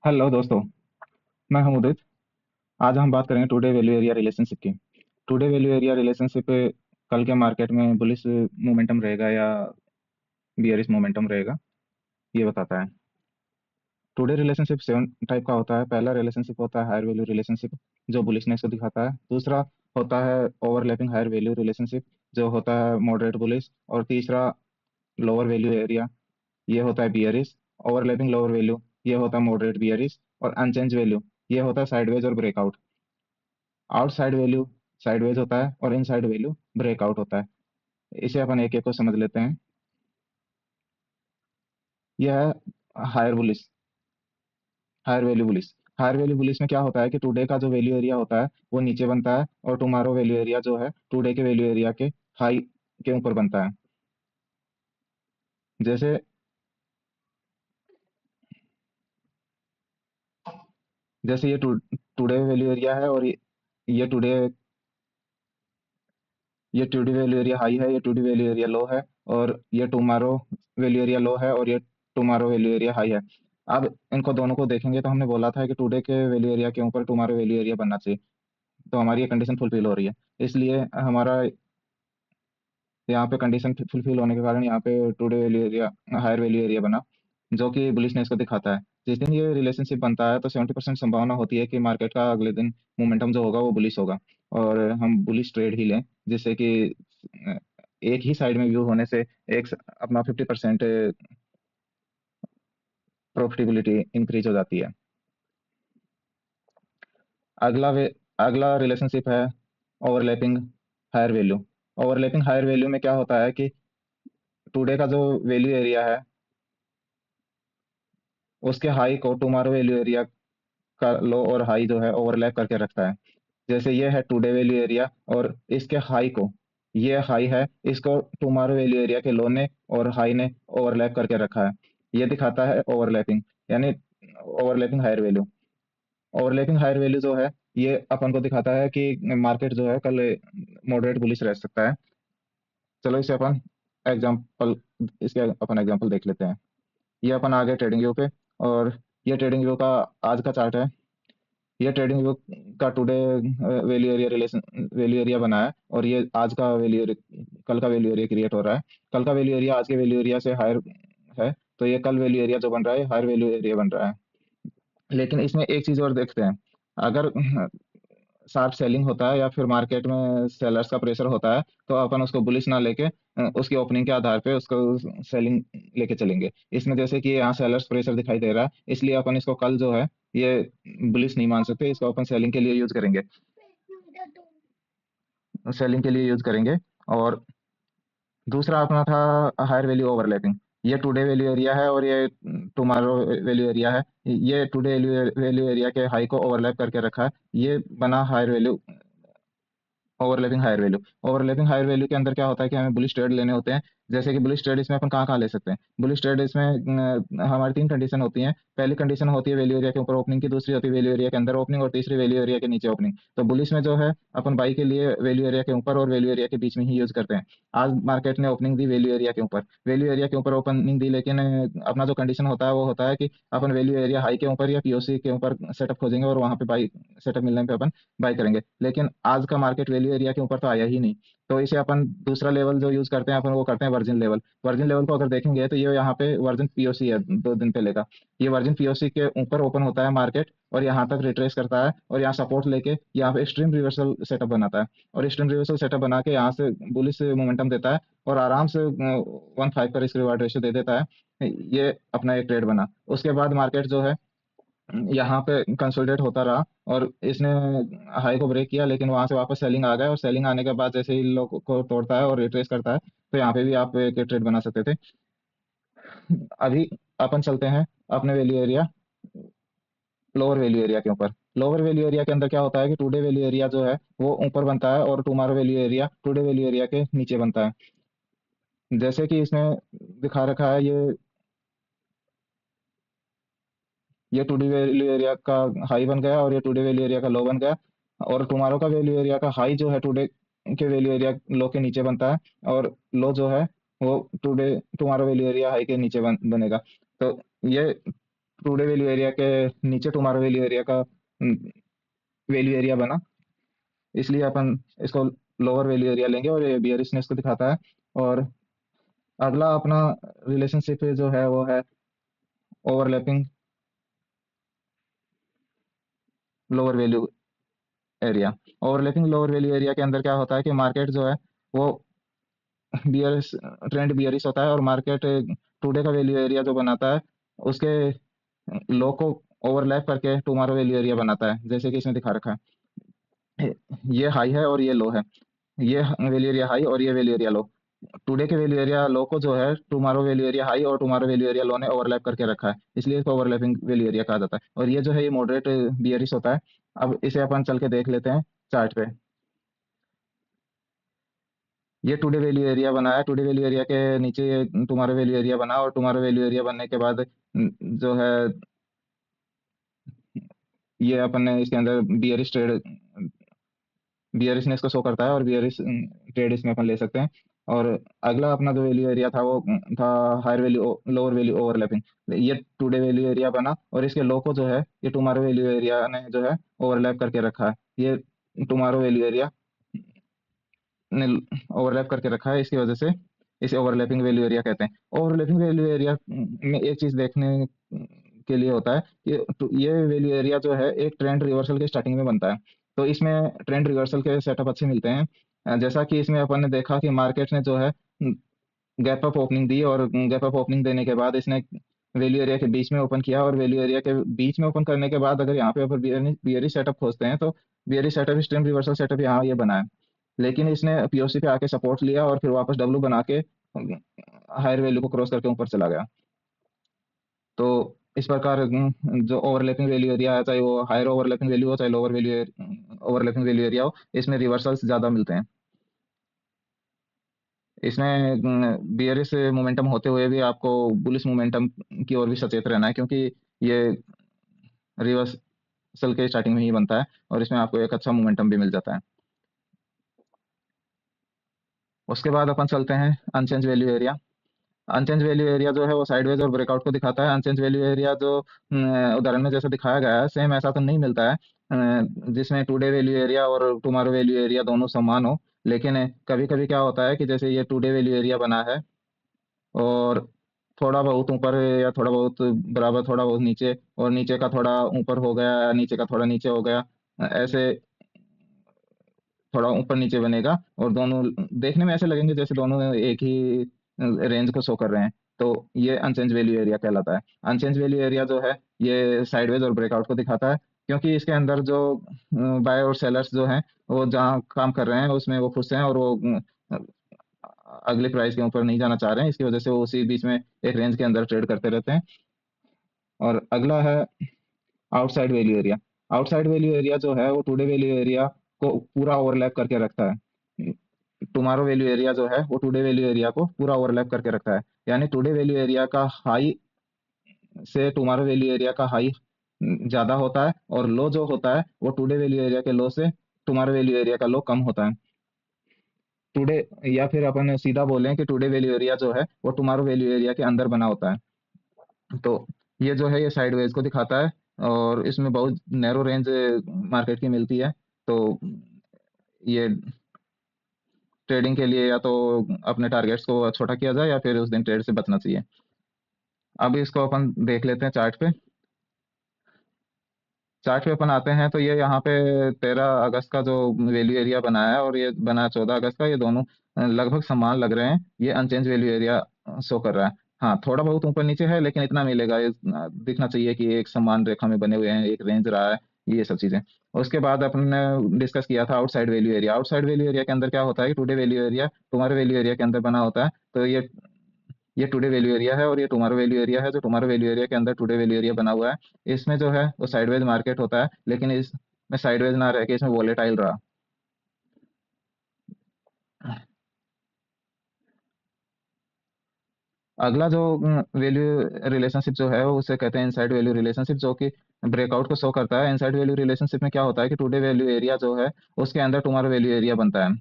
Hello दोस्तों। मैं हूं उदित। आज हम बात करेंगे टुडे वैल्यू एरिया रिलेशनशिप की। टुडे वैल्यू एरिया रिलेशनशिप कल के मार्केट में बुलिश मोमेंटम रहेगा या बियरिश मोमेंटम रहेगा, ये बताता है। टुडे रिलेशनशिप 7 टाइप का होता है। पहला रिलेशनशिप होता है हायर वैल्यू रिलेशनशिप, जो बुलिशनेस को दिखाता है। दूसरा होता है ओवरलैपिंग हायर वैल्यू रिलेशनशिप, जो होता है मॉडरेट बुलिश। और तीसरा लोअर वैल्यू एरिया, ये होता है बियरिश। ओवरलैपिंग लोअर वैल्यू, ये होता है मॉडरेट बियरिश। और अनचेंज वैल्यू, ये होता है साइडवेज और ब्रेकआउट। आउटसाइड वैल्यू साइडवेज होता है और इनसाइड वैल्यू ब्रेकआउट होता है। इसे अपन एक एक को समझ लेते हैं। यह है higher bullish, higher value bullish. Higher value bullish में क्या होता है कि टुडे का जो वैल्यू एरिया होता है वो नीचे बनता है, और टुमारो वैल्यू एरिया जो है टुडे के वैल्यू एरिया के हाई के ऊपर बनता है। जैसे जैसे ये टुडे वैल्यू एरिया है, और ये टुडे ये टुडे वैल्यू एरिया हाई है, ये टुडे वैल्यू एरिया लो है। और ये टुमारो वैल्यू एरिया लो है, और ये टुमारो वैल्यू एरिया हाई है। अब इनको दोनों को देखेंगे तो हमने बोला था कि टुडे के वैल्यू एरिया के ऊपर टुमारो वैल्यू एरिया बनना चाहिए। तो हमारी ये कंडीशन फुलफिल हो रही है। इसलिए हमारा यहाँ पे कंडीशन फुलफिल होने के कारण यहाँ पे today value area higher value area बना, जो कि बुलिशनेस को दिखाता है। जिस दिन ये रिलेशनशिप बनता है तो 70% संभावना होती है कि मार्केट का अगले दिन मोमेंटम जो होगा वो बुलिश होगा, और हम बुलिश ट्रेड ही लें, जिससे कि अ, एक ही साइड में व्यू होने से अपना 50% प्रॉफिटेबिलिटी इंक्रीज हो जाती है। अगला वे अगला रिलेशनशिप है overlapping higher value. Overlapping higher value में क्या होता है कि टुडे का जो वैल्यू एरिया है उसके हाई को टुमारो वैल्यू एरिया का लो और हाई जो है ओवरलैप करके रखता है। जैसे ये है टुडे वैल्यू एरिया, और इसके हाई को, ये हाई है, इसको टुमारो वैल्यू एरिया के लो ने और हाई ने ओवरलैप करके रखा है। ये दिखाता है ओवरलैपिंग, यानी overlapping higher value. Overlapping higher value जो है ये अपन को दिखाता है कि मार्केट जो है कल मॉडरेट बुलिश रह सकता है। चलो एग्जांपल इसके अपन एग्जांपल देख लेते हैं। ये अपन आ गए ट्रेडिंग व्यू पे, और ये ट्रेडिंग व्यू का आज का चार्ट है। ये ट्रेडिंग व्यू का टुडे वैल्यू एरिया बना है, और ये आज का कल का वैल्यू एरिया क्रिएट हो रहा है। कल का वैल्यू एरिया आज के वैल्यू एरिया से हायर है, तो ये कल वैल्यू एरिया जो बन रहा है हायर वैल्यू एरिया बन रहा है। लेकिन इसमें एक चीज और देखते हैं। अगर शार्प सेलिंग होता है या फिर मार्केट में सेलर्स का प्रेशर होता है, तो अपन उसको बुलिश ना लेके उसकी ओपनिंग के आधार पे उसको सेलिंग लेके चलेंगे। इसमें जैसे कि यहाँ सेलर्स प्रेशर दिखाई दे रहा है, इसलिए अपन इसको कल जो है ये बुलिश नहीं मान सकते, इसको अपन सेलिंग के लिए यूज करेंगे। सेलिंग के लिए यूज करेंगे। और दूसरा अपना था हायर वैल्यू ओवरलैपिंग। ये टुडे वैल्यू एरिया है और ये टुमारो वैल्यू एरिया है। ये टुडे वैल्यू एरिया के हाई को ओवरलैप करके रखा है। ये बना higher value overlapping higher value. Overlapping higher value के अंदर क्या होता है कि हमें बुलिश ट्रेड लेने होते हैं। जैसे कि बुलिश ट्रेड इसमें अपन कहाँ कहाँ ले सकते हैं। बुलिश ट्रेड इसमें हमारी 3 कंडीशन होती हैं। पहली कंडीशन होती है वैल्यू एरिया के ऊपर ओपनिंग की, दूसरी होती है वैल्यू एरिया के अंदर ओपनिंग, और तीसरी वैल्यू एरिया के नीचे ओपनिंग। तो बुलिश में जो है अपन बाई के लिए वैल्यू एरिया के ऊपर और वैल्यू एरिया के बीच में ही यूज करते हैं। आज मार्केट ने ओपनिंग दी वैल्यू एरिया के ऊपर, वैल्यू एरिया के ऊपर ओपनिंग दी, लेकिन अपना जो कंडीशन होता है वो होता है कि अपन वैल्यू एरिया हाई के ऊपर या पीओसी के ऊपर सेटअप खोजेंगे, और वहां पे बाई सेटअप मिलने पे अपन बाय करेंगे। लेकिन आज का मार्केट वैल्यू एरिया के ऊपर तो आया ही नहीं। तो इसे अपन दूसरा लेवल जो यूज करते हैं अपन वो करते हैं वर्जिन लेवल। वर्जिन लेवल को अगर देखेंगे तो ये यहाँ पे वर्जिन पीओसी है 2 दिन पहले का। ये वर्जिन पीओसी के ऊपर ओपन होता है मार्केट, और यहाँ तक रिट्रेस करता है, और यहाँ सपोर्ट लेके यहाँ पे एक्सट्रीम रिवर्सल सेटअप बनाता है, और एक्सट्रीम रिवर्सल सेटअप बना के यहाँ से बुलिश मोमेंटम देता है, और आराम से 1.5 का रिस्क रिवार्ड रेशियो दे देता है। ये अपना एक ट्रेड बना। उसके बाद मार्केट जो है यहाँ पे कंसोलिडेट होता रहा, और इसने हाई को ब्रेक किया, लेकिन वहां से वापस सेलिंग आ गया, और सेलिंग आने के बाद जैसे ही लो को तोड़ता है और रिट्रेस करता है, तो यहाँ पे भी आप एक ट्रेड बना सकते थे। अभी अपन चलते हैं अपने value area lower value area के ऊपर। लोअर वैल्यू एरिया के अंदर क्या होता है कि टुडे वैल्यू एरिया जो है वो ऊपर बनता है, और tomorrow value area today value area के नीचे बनता है। जैसे कि इसमें दिखा रखा है, ये टुडे वैल्यू एरिया का हाई बन गया, और ये टुडे वैल्यू एरिया का लो बन गया। और टुमारो का वैल्यू एरिया का हाई जो है टुडे के वैल्यू एरिया लो के नीचे बनता है, और लो जो है वो टुमारो वैल्यू एरिया हाई के नीचे बनेगा। तो ये टुडे वैल्यू एरिया के नीचे टुमारो वैल्यू एरिया का वैल्यू एरिया बना, इसलिए अपन इसको लोअर वैल्यू एरिया लेंगे और ये बियरिशनेस को दिखाता है। और अगला अपना रिलेशनशिप जो है वो है overlapping lower value area. Overlapping lower value area के अंदर क्या होता है कि मार्केट जो है वो बियरिश ट्रेंड बियरिश होता है, और मार्केट टुडे का वैल्यू एरिया जो बनाता है उसके लो को ओवरलैप करके टुमारो वैल्यू एरिया बनाता है, जैसे कि इसमें दिखा रखा है। ये हाई है और ये लो है, ये वैल्यू एरिया हाई और ये वैल्यू एरिया लो। टुडे के वैल्यू एरिया लो को जो है टुमारो वैल्यू एरिया हाई और टुमारो वैल्यू एरिया लो ने ओवरलैप करके रखा है, इसलिए इसको ओवरलैपिंग वैल्यू एरिया कहा जाता है। और ये जो है ये मॉडरेट बियरिश होता है। अब इसे अपन चल के देख लेते हैं चार्ट पे। ये टुडे वैल्यू एरिया बना है, टुडे वैल्यू एरिया के नीचे ये टुमारो वैल्यू एरिया बना, और टुमारो वैल्यू एरिया बनने के बाद जो है ये अपन ने इसके अंदर बियरिश ट्रेड बियरिशनेस को शो करता है, और बियरिश ट्रेड इसमें अपन ले सकते हैं। और अगला अपना जो वैल्यू एरिया था वो था higher value lower value overlapping. ये टुडे वैल्यू एरिया बना, और इसके लो को जो है ये टुमारो वैल्यू एरिया ने जो है ओवरलैप करके रखा है। ये टुमारो वैल्यू एरिया ने ओवरलैप करके रखा है, इसकी वजह से इसे ओवरलैपिंग वैल्यू एरिया कहते हैं। ओवरलैपिंग वैल्यू एरिया में एक चीज देखने के लिए होता है कि ये वैल्यू एरिया जो है एक ट्रेंड रिवर्सल के स्टार्टिंग में बनता है। तो इसमें ट्रेंड रिवर्सल के सेटअप अच्छे मिलते हैं। जैसा कि इसमें अपन ने देखा कि मार्केट ने जो है गैप अप ओपनिंग दी, और गैप अप ओपनिंग देने के बाद इसने वैल्यू एरिया के बीच में ओपन किया, और वैल्यू एरिया के बीच में ओपन करने के बाद अगर यहाँ पे अपन बियरिश सेटअप खोजते हैं तो bearish setup stream reversal setup यहाँ ये बना है। लेकिन इसने पीओसी पे आके सपोर्ट लिया और फिर वापस डब्लू बना के हायर वैल्यू को क्रॉस करके ऊपर चला गया। तो इस प्रकार जो ओवरलैपिंग वैल्यू एरिया है, चाहे वो हायर ओवरलैपिंग वैल्यू हो चाहे lower value overlapping value area हो, इसमें रिवर्सल्स ज्यादा मिलते हैं। इसमें बियरिश मोमेंटम होते हुए भी आपको बुलिश मोमेंटम की ओर भी सचेत रहना है, क्योंकि ये रिवर्सल के स्टार्टिंग में ही बनता है, और इसमें आपको एक अच्छा मोमेंटम भी मिल जाता है। उसके बाद अपन चलते हैं unchange value area. Unchange value area जो है वो साइडवेज और ब्रेकआउट को दिखाता है। अनचेंज वैल्यू एरिया जो उदाहरण में जैसे दिखाया गया है सेम ऐसा तो नहीं मिलता है, जिसमें टुडे वैल्यू एरिया और टुमारो वैल्यू एरिया दोनों समान हो। लेकिन कभी कभी क्या होता है कि जैसे ये टुडे वैल्यू एरिया बना है, और थोड़ा बहुत ऊपर या थोड़ा बहुत बराबर, थोड़ा बहुत नीचे, और नीचे का थोड़ा ऊपर हो गया या नीचे का थोड़ा नीचे हो गया, ऐसे थोड़ा ऊपर नीचे बनेगा, और दोनों देखने में ऐसे लगेंगे जैसे दोनों एक ही रेंज को शो कर रहे हैं। तो ये अनचेंज वैल्यू एरिया कहलाता है। अनचेंज वैल्यू एरिया जो है ये साइडवेज और ब्रेकआउट को दिखाता है, क्योंकि इसके अंदर जो बाय और सेलर्स जो हैं वो जहाँ काम कर रहे हैं उसमें वो खुश हैं, और वो अगले प्राइस के ऊपर नहीं जाना चाह रहे हैं, इसकी वजह से वो उसी बीच में एक रेंज के अंदर ट्रेड करते रहते हैं। और अगला है outside value area. Outside value area जो है वो टुडे वैल्यू एरिया को पूरा ओवरलैप करके रखता है। टुमारो वैल्यू एरिया जो है वो टुडे वैल्यू एरिया को पूरा ओवरलैप करके रखता है, यानी टुडे वैल्यू एरिया का हाई से टुमारो वैल्यू एरिया का हाई ज्यादा होता है, और लो जो होता है वो टुडे वैल्यू एरिया के लो से टुमारो वैल्यू एरिया का लो कम होता है। टुडे, या फिर अपन सीधा बोलें कि टुडे वैल्यू एरिया जो है वो टुमारो वैल्यू एरिया के अंदर बना होता है। तो ये जो है ये साइडवेज को दिखाता है, और इसमें बहुत नैरो रेंज मार्केट की मिलती है। तो ये ट्रेडिंग के लिए या तो अपने टारगेट्स को छोटा किया जाए, या फिर उस दिन ट्रेड से बचना चाहिए। अब इसको अपन देख लेते हैं चार्ट पे। चार्ट पे अपन आते हैं तो ये यहाँ पे 13 अगस्त का जो वैल्यू एरिया बना है, और ये बना है 14 अगस्त का, ये दोनों लगभग समान लग रहे हैं। ये अनचेंज वैल्यू एरिया शो कर रहा है। हाँ, थोड़ा बहुत ऊपर नीचे है, लेकिन इतना मिलेगा, ये दिखना चाहिए कि एक समान रेखा में बने हुए हैं, एक रेंज रहा है, ये सब चीजें। उसके बाद अपन ने डिस्कस किया था outside value area. Outside value area के अंदर क्या होता है कि टुडे वैल्यू एरिया तुम्हारे वैल्यू एरिया के अंदर बना होता है। तो ये टुडे वैल्यू एरिया है, और ये टुमारो वैल्यू एरिया है जो टुमारो वैल्यू एरिया के अंदर टुडे वैल्यू एरिया बना हुआ है। इसमें जो है वो साइडवेज मार्केट होता है, लेकिन इसमें साइडवेज ना रह के इसमें वॉलेटाइल रहा। अगला जो वैल्यू रिलेशनशिप जो है वो उसे कहते हैं इनसाइड वैल्यू रिलेशनशिप, जो कि ब्रेकआउट को शो करता है। इनसाइड वैल्यू रिलेशनशिप में क्या होता है कि टुडे वैल्यू एरिया जो है उसके अंदर टुमारो वैल्यू एरिया बनता है।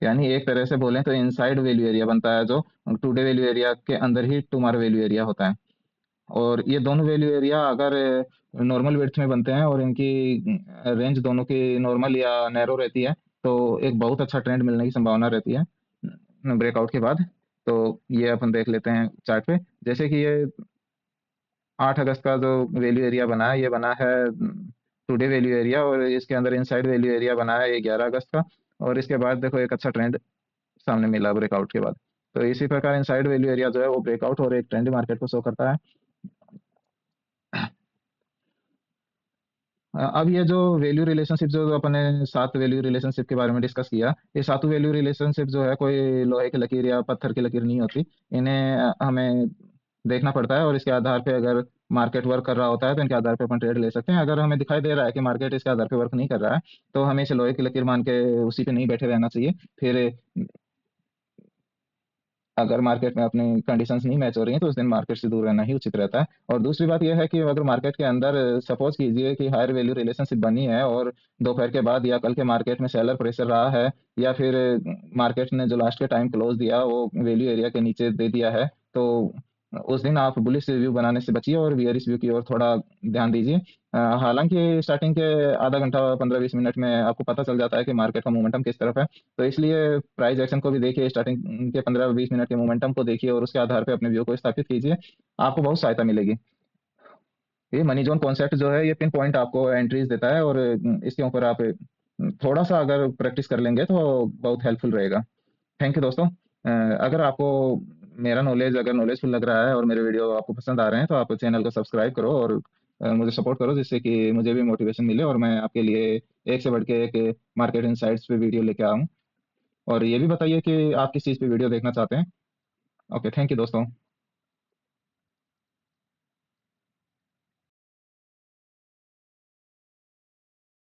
यानी एक तरह से बोलें तो इनसाइड वैल्यू एरिया बनता है, जो टुडे वैल्यू एरिया के अंदर ही टुमारो वैल्यू एरिया होता है। और ये दोनों वैल्यू एरिया अगर नॉर्मल विड्थ में बनते हैं और इनकी रेंज दोनों की नॉर्मल या नैरो रहती है, तो एक बहुत अच्छा ट्रेंड मिलने की संभावना रहती है ब्रेकआउट के बाद। तो ये अपन देख लेते हैं चार्ट पे। जैसे कि ये 8 अगस्त का जो वैल्यू एरिया बना है, ये बना है टुडे वैल्यू एरिया, और इसके अंदर इनसाइड वैल्यू एरिया बना है ये 11 अगस्त का। और इसके बाद देखो एक अच्छा ट्रेंड सामने मिला ब्रेकआउट के बाद। तो इसी प्रकार इनसाइड वैल्यू एरिया जो है वो ब्रेकआउट और एक ट्रेंड मार्केट को शो करता है। अब ये जो वैल्यू रिलेशनशिप जो अपने 7 वैल्यू रिलेशनशिप के बारे में डिस्कस किया, ये सातों वैल्यू रिलेशनशिप जो है कोई लोहे की लकीर या पत्थर की लकीर नहीं होती। इन्हें हमें देखना पड़ता है, और इसके आधार पे अगर मार्केट वर्क कर रहा होता है तो इनके आधार पे अपन ट्रेड ले सकते हैं। अगर हमें दिखाई दे रहा है कि मार्केट इसके आधार पे वर्क नहीं कर रहा है, तो हमें इसे लोहे की लकीर मान के उसी पे नहीं बैठे रहना चाहिए। फिर अगर मार्केट में अपनी कंडीशंस नहीं मैच हो रही हैं, तो उस दिन मार्केट से दूर रहना ही उचित रहता है। और दूसरी बात यह है कि अगर मार्केट के अंदर सपोज कीजिए कि हायर वैल्यू रिलेशनशिप बनी है, और दोपहर के बाद या कल के मार्केट में सेलर प्रेशर रहा है, या फिर मार्केट ने जो लास्ट के टाइम क्लोज दिया वो वैल्यू एरिया के नीचे दे दिया है, तो उस दिन आप बुलिश व्यू बनाने से बचिए और बियरिश व्यू की ओर थोड़ा ध्यान दीजिए। हालांकि स्टार्टिंग के आधा घंटा 15-20 मिनट में आपको पता चल जाता है कि मार्केट का मोमेंटम किस तरफ है। तो इसलिए प्राइस एक्शन को भी देखिए, स्टार्टिंग के 15-20 मिनट के मोमेंटम को देखिए और उसके आधार पे अपने व्यू को स्थापित कीजिए। आपको बहुत सहायता मिलेगी। ये मनी जोन कॉन्सेप्ट जो है ये पिन पॉइंट आपको एंट्रीज देता है, और इसके ऊपर आप थोड़ा सा अगर प्रैक्टिस कर लेंगे तो बहुत हेल्पफुल रहेगा। थैंक यू दोस्तों। अगर आपको मेरा नॉलेज अगर नॉलेजफुल लग रहा है और मेरे वीडियो आपको पसंद आ रहे हैं, तो आप चैनल को सब्सक्राइब करो और मुझे सपोर्ट करो, जिससे कि मुझे भी मोटिवेशन मिले और मैं आपके लिए एक से बढ़ के एक मार्केट इनसाइट्स पे वीडियो लेके आऊँ। और ये भी बताइए कि आप किस चीज़ पे वीडियो देखना चाहते हैं। ओके, थैंक यू दोस्तों।